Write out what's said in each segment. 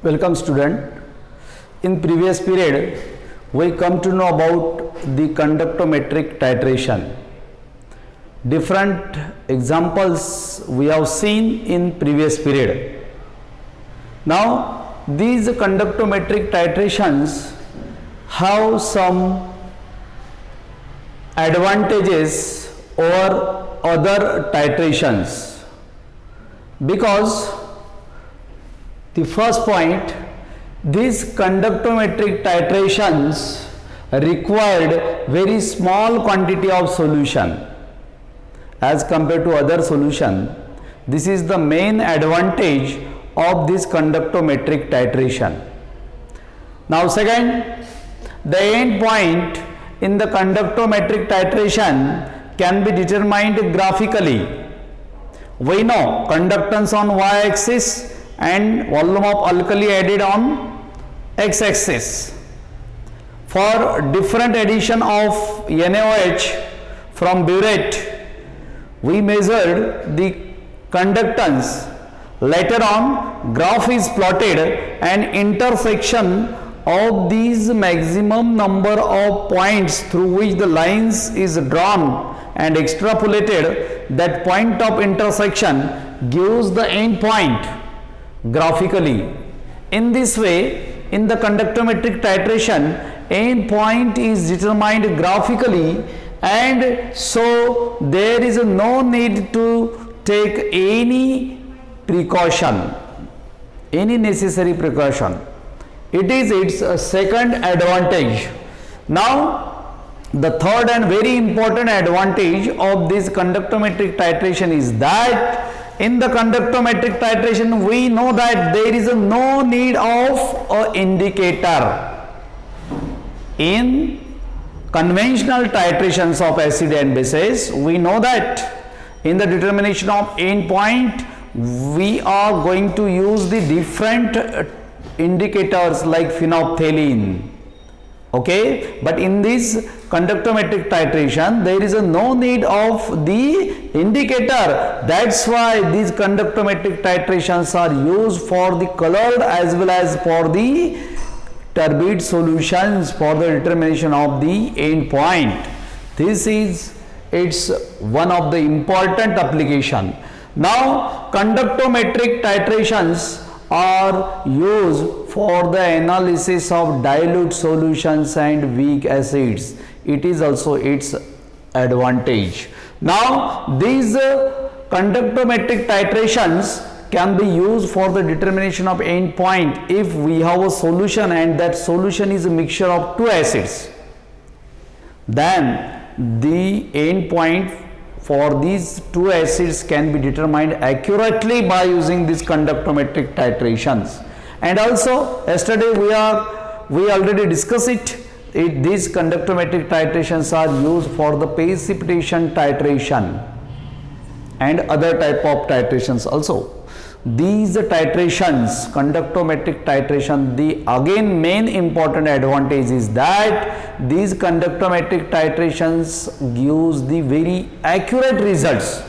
Welcome student. In previous period we come to know about the conductometric titration. Different examples we have seen in previous period. Now these conductometric titrations have some advantages over other titrations, because the first point, these conductometric titrations required very small quantity of solution as compared to other solution. This is the main advantage of this conductometric titration. Now second, the end point in the conductometric titration can be determined graphically. We know conductance on y-axis and volume of alkali added on x-axis. For different addition of NaOH from burette, we measured the conductance. Later on, graph is plotted and intersection of these maximum number of points through which the lines is drawn and extrapolated. That point of intersection gives the end point graphically. In this way, in the conductometric titration, end point is determined graphically, and so there is no need to take any precaution, any necessary precaution. It is its second advantage. Now the third and very important advantage of this conductometric titration is that in the conductometric titration we know that there is no need of an indicator. In conventional titrations of acid and bases, we know that in the determination of end point we are going to use the different indicators like phenolphthalein. Okay, but in this conductometric titration there is no need of the indicator. That's why these conductometric titrations are used for the colored as well as for the turbid solutions for the determination of the end point. This is its one of the important application. Now conductometric titrations are used for the analysis of dilute solutions and weak acids. It is also its advantage. Now these conductometric titrations can be used for the determination of end point if we have a solution and that solution is a mixture of two acids. Then the end point for these two acids can be determined accurately by using these conductometric titrations. And also yesterday we already discussed it. These conductometric titrations are used for the precipitation titration and other type of titrations also. These titrations, conductometric titration, the again main important advantage is that these conductometric titrations gives the very accurate results,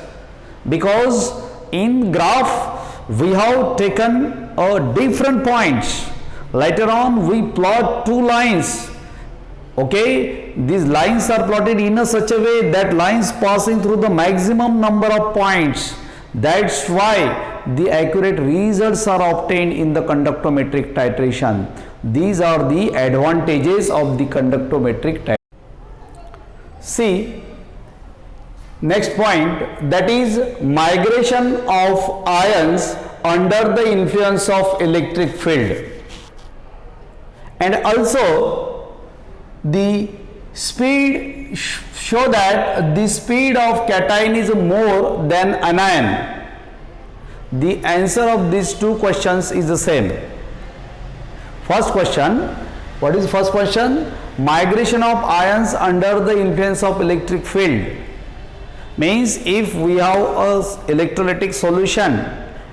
because in graph we have taken different points. Later on we plot two lines. Okay, these lines are plotted in a such a way that lines passing through the maximum number of points. That's why the accurate results are obtained in the conductometric titration. These are the advantages of the conductometric titration. See, next point, that is migration of ions under the influence of electric field, and also the speed show that the speed of cation is more than anion. The answer of these two questions is the same. First question, what is first question? Migration of ions under the influence of electric field means if we have a electrolytic solution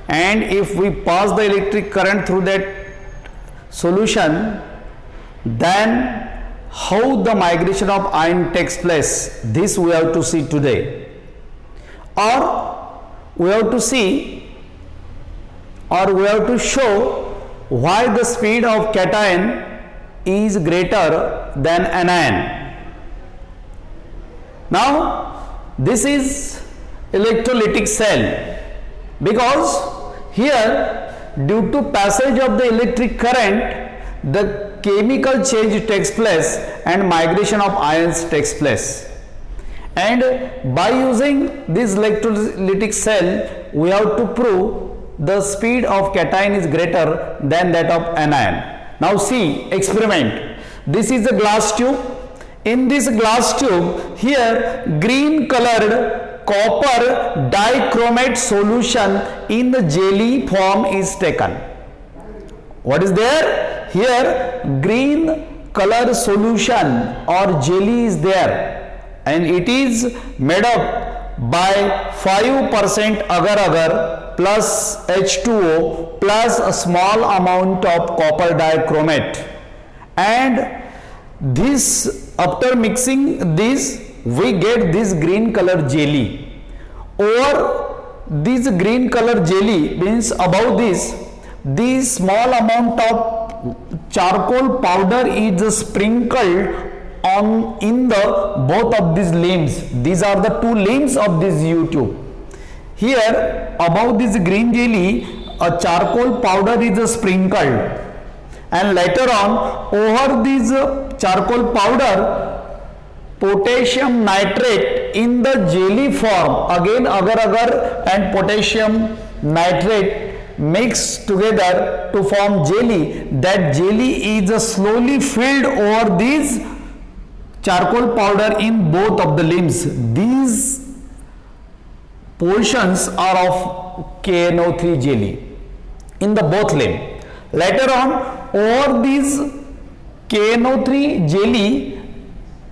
and if we pass the electric current through that solution, then how the migration of ion takes place, this we have to see today. Or we have to see, or we have to show why the speed of cation is greater than anion. Now this is electrolytic cell, because here due to passage of the electric current the chemical change takes place and migration of ions takes place, and by using this electrolytic cell we have to prove the speed of cation is greater than that of anion. Now see experiment. This is a glass tube. In this glass tube, here green colored copper dichromate solution in the jelly form is taken. What is there? Here green color solution or jelly is there, and it is made up by 5% agar-agar plus H2O plus a small amount of copper dichromate, and this after mixing this we get this green color jelly. Or this green color jelly means above this small amount of charcoal powder is sprinkled on in the both of these limbs. These are the two limbs of this U-tube. Here above this green jelly a charcoal powder is sprinkled, and later on over this charcoal powder potassium nitrate in the jelly form, again agar-agar and potassium nitrate mixed together to form jelly. That jelly is slowly filled over this charcoal powder in both of the limbs. These portions are of KNO3 jelly in the both limb. Later on over this KNO3 jelly,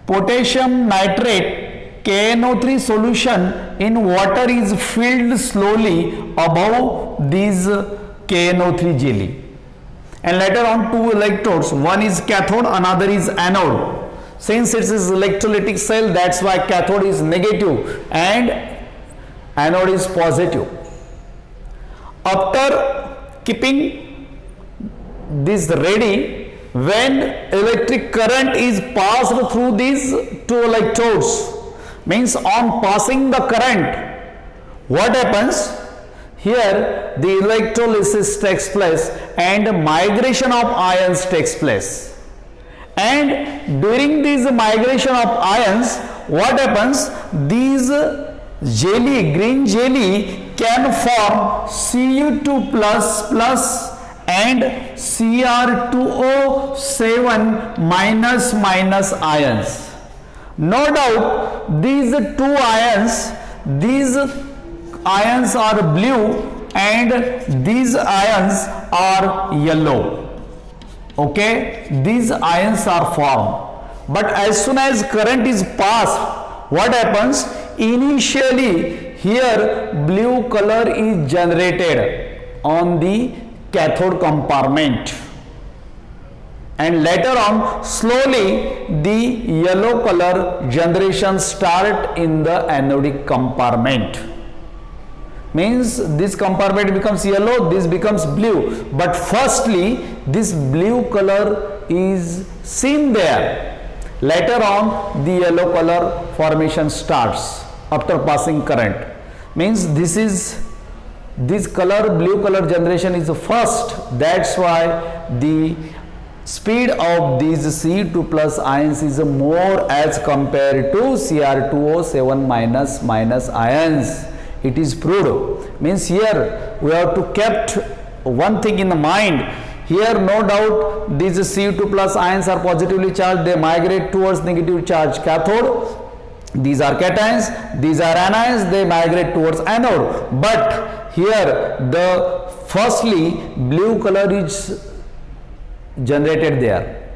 potassium nitrate KNO3 solution in water is filled slowly above this KNO3 jelly, and later on two electrodes, one is cathode, another is anode. Since it is electrolytic cell, that's why cathode is negative and anode is positive. After keeping this ready, when electric current is passed through these two electrodes, means on passing the current, what happens? Here the electrolysis takes place and migration of ions takes place, and during this migration of ions, what happens? These jelly, green jelly can form Cu2 plus and Cr2O7 minus ions. No doubt these two ions, these ions are blue and these ions are yellow. Okay, these ions are formed, but as soon as current is passed, what happens? Initially here blue color is generated on the cathode compartment, and later on slowly the yellow color generation start in the anodic compartment. Means this compartment becomes yellow, this becomes blue, but firstly this blue color is seen there. Later on the yellow color formation starts after passing current. Means this color, blue color generation is first. That's why the speed of these C2 plus ions is more as compared to Cr2O7 minus ions. It is proved. Means here we have to kept one thing in the mind. Here no doubt these Cu2 plus ions are positively charged, they migrate towards negative charge cathode. These are cations, these are anions, they migrate towards anode. But here the firstly blue color is generated there,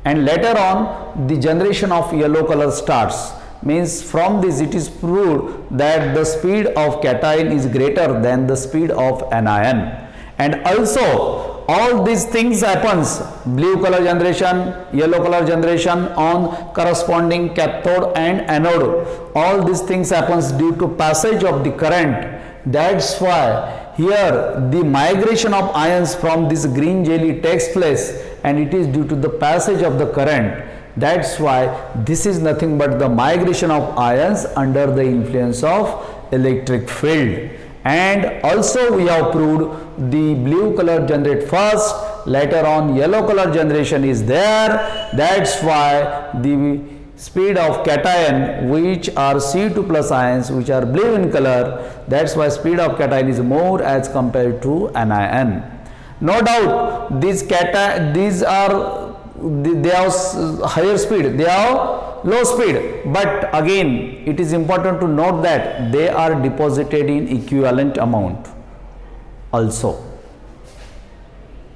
and later on the generation of yellow color starts. Means from this it is proved that the speed of cation is greater than the speed of anion. And also all these things happens, blue color generation, yellow color generation on corresponding cathode and anode, all these things happens due to passage of the current. That's why here the migration of ions from this green jelly takes place, and it is due to the passage of the current. That's why this is nothing but the migration of ions under the influence of electric field. And also we have proved the blue color generate first, later on yellow color generation is there. That's why the speed of cation, which are C2 plus ions, which are blue in color, that's why speed of cation is more as compared to anion. No doubt these are they have higher speed, they have low speed, but again it is important to note that they are deposited in equivalent amount also.